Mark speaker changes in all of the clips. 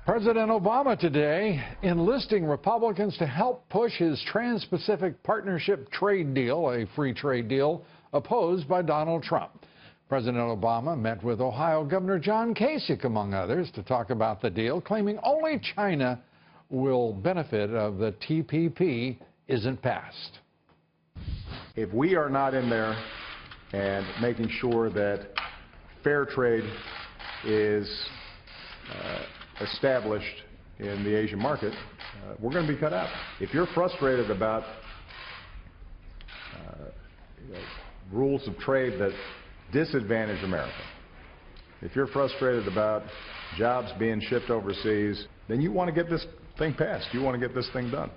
Speaker 1: President Obama today enlisting Republicans to help push his Trans-Pacific Partnership trade deal, a free trade deal opposed by Donald Trump. President Obama met with Ohio Governor John Kasich, among others, to talk about the deal, claiming only China will benefit if the TTP isn't passed.
Speaker 2: If we are not in there and making sure that fair trade is established in the Asian market, we're going to be cut out. If you're frustrated about rules of trade that disadvantage America, if you're frustrated about jobs being shipped overseas, then you want to get this thing passed. You want to get this thing done.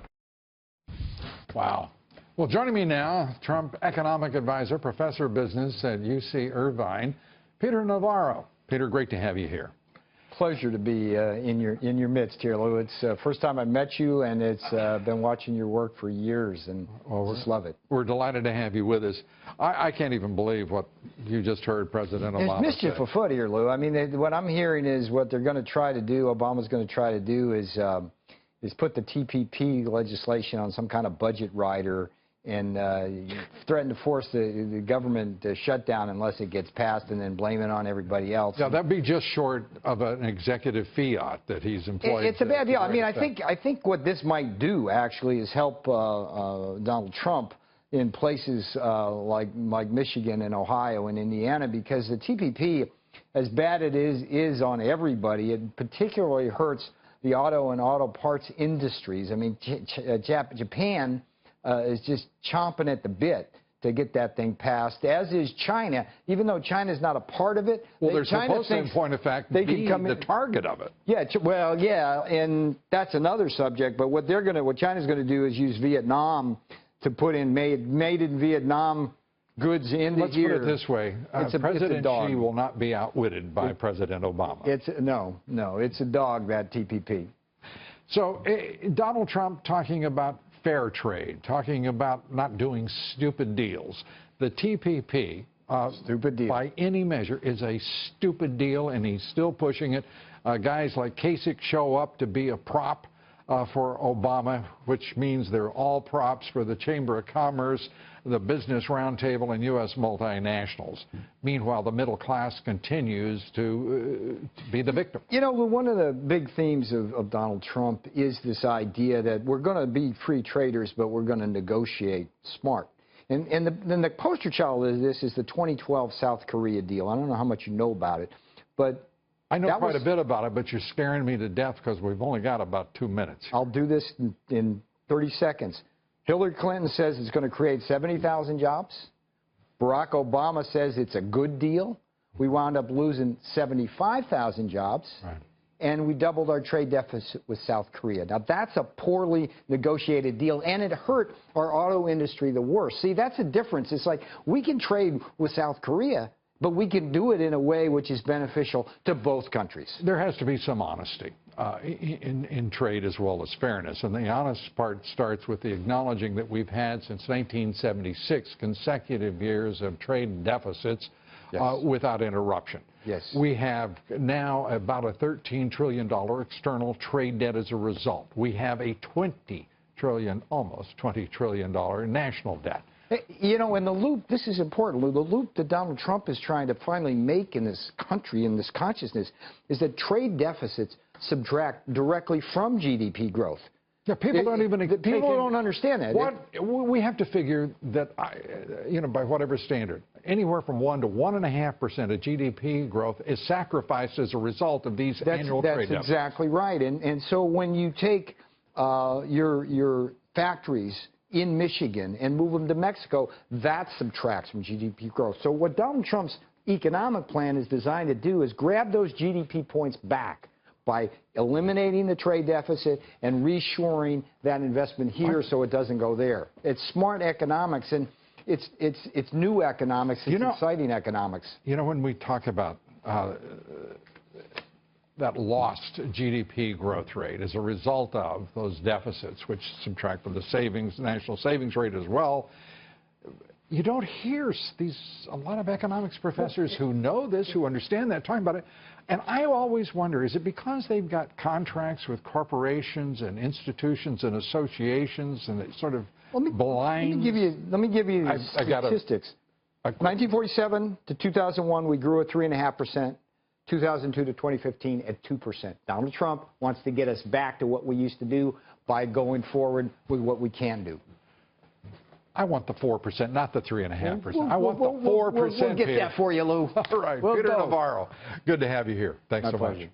Speaker 1: Wow. Well, joining me now, Trump Economic Advisor, Professor of Business at UC Irvine, Peter Navarro. Peter, great to have you here.
Speaker 3: Pleasure to be in your midst here, Lou. It's the first time I met you, and it's been watching your work for years, and just love it.
Speaker 1: We're delighted to have you with us. I can't even believe what you just heard President Obama
Speaker 3: There's mischief afoot here, Lou. I mean, what I'm hearing is what they're going to try to do, Obama's going to try to do is put the TTP legislation on some kind of budget rider and threaten to force the government shutdown unless it gets passed, and then blame it on everybody else.
Speaker 1: Yeah, that'd be just short of an executive fiat that he's employed.
Speaker 3: It's a bad deal. I mean, I think what this might do actually is help Donald Trump in places like Michigan and Ohio and Indiana, because the TTP, as bad it is on everybody, it particularly hurts the auto and auto parts industries. I mean, Japan is just chomping at the bit to get that thing passed, as is China, even though China's not a part of it.
Speaker 1: Well, they're supposed to, in point of fact, be the target of it.
Speaker 3: Yeah, well, yeah, and that's another subject. But what China's going to do is use Vietnam to put in made in Vietnam goods into
Speaker 1: Let's
Speaker 3: here.
Speaker 1: Put it this way: President Xi will not be outwitted by President Obama.
Speaker 3: No, it's a dog, that TPP.
Speaker 1: So Donald Trump talking about fair trade, talking about not doing stupid deals. The TTP,
Speaker 3: stupid deal,
Speaker 1: by any measure, is a stupid deal, and he's still pushing it. Guys like Kasich show up to be a prop for Obama, which means they're all props for the Chamber of Commerce, the Business Roundtable, and U.S. multinationals. Meanwhile, the middle class continues to be the victim. You know,
Speaker 3: one of the big themes of Donald Trump is this idea that we're going to be free traders, but we're going to negotiate smart. And the poster child of this is the 2012 South Korea deal. I don't know how much you know about it, but
Speaker 1: I know quite a bit about it, but you're scaring me to death because we've only got about 2 minutes.
Speaker 3: I'll do this in 30 seconds. Hillary Clinton says it's going to create 70,000 jobs. Barack Obama says it's a good deal. We wound up losing 75,000 jobs.
Speaker 1: Right.
Speaker 3: And we doubled our trade deficit with South Korea. Now, that's a poorly negotiated deal, and it hurt our auto industry the worst. See, that's a difference. It's like we can trade with South Korea, but we can do it in a way which is beneficial to both countries.
Speaker 1: There has to be some honesty in trade as well as fairness. And the honest part starts with the acknowledging that we've had since 1976 consecutive years of trade deficits without interruption.
Speaker 3: Yes.
Speaker 1: We have now about a $13 trillion external trade debt as a result. We have a almost $20 trillion national debt.
Speaker 3: You know, in the loop, this is important, Lou, the loop that Donald Trump is trying to finally make in this country, in this consciousness, is that trade deficits subtract directly from GDP growth.
Speaker 1: Yeah, people
Speaker 3: don't understand that.
Speaker 1: We have to figure that, you know, by whatever standard, anywhere from 1 to 1.5% of GDP growth is sacrificed as a result of these annual trade deficits.
Speaker 3: That's exactly right. And so when you take your factories in Michigan and move them to Mexico, that subtracts from GDP growth. So what Donald Trump's economic plan is designed to do is grab those GDP points back by eliminating the trade deficit and reshoring that investment here so it doesn't go there. It's smart economics, and it's new economics. It's exciting economics.
Speaker 1: You know, when we talk about that lost GDP growth rate as a result of those deficits, which subtract from the savings, national savings rate as well, you don't hear a lot of economics professors who know this, who understand that, talking about it. And I always wonder, is it because they've got contracts with corporations and institutions and associations, and it sort of blind?
Speaker 3: Let me give you statistics. 1947 to 2001, we grew at 3.5%. 2002 to 2015 at 2%. Donald Trump wants to get us back to what we used to do by going forward with what we can do.
Speaker 1: I want the 4%, not the 3.5%. I want the 4%.
Speaker 3: We'll get that for you, Lou.
Speaker 1: All right, Peter Navarro, good to have you here. Thanks so much.